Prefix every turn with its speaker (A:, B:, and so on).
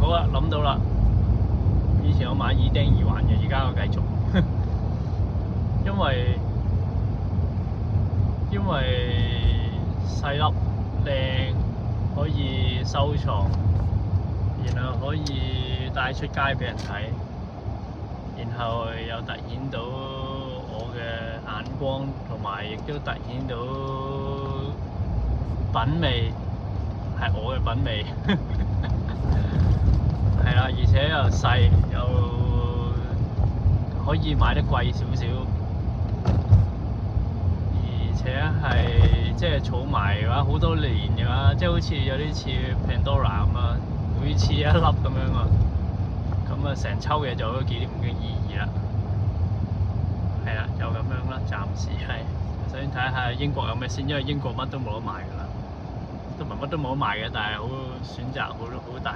A: 嗰日諗到啦，以前我買耳釘耳環嘅，而家我繼續，因為細粒靚，可以收藏，然後可以帶出街俾人睇，然後又突顯到我嘅眼光，同埋亦都突顯到品味係我嘅品味，係啦，而且又細，又可以買得貴少少，而且係即係儲埋嘅話，好多年嘅話，即係好似有啲似 Pandora 咁啊，每次一粒咁樣啊，咁啊成抽嘢就有紀念嘅意義啦。係啦，就咁樣啦，暫時係。首先睇下英國有咩先，因為英國乜都冇得賣㗎啦，都唔係乜都冇得賣嘅，但係好選擇好大。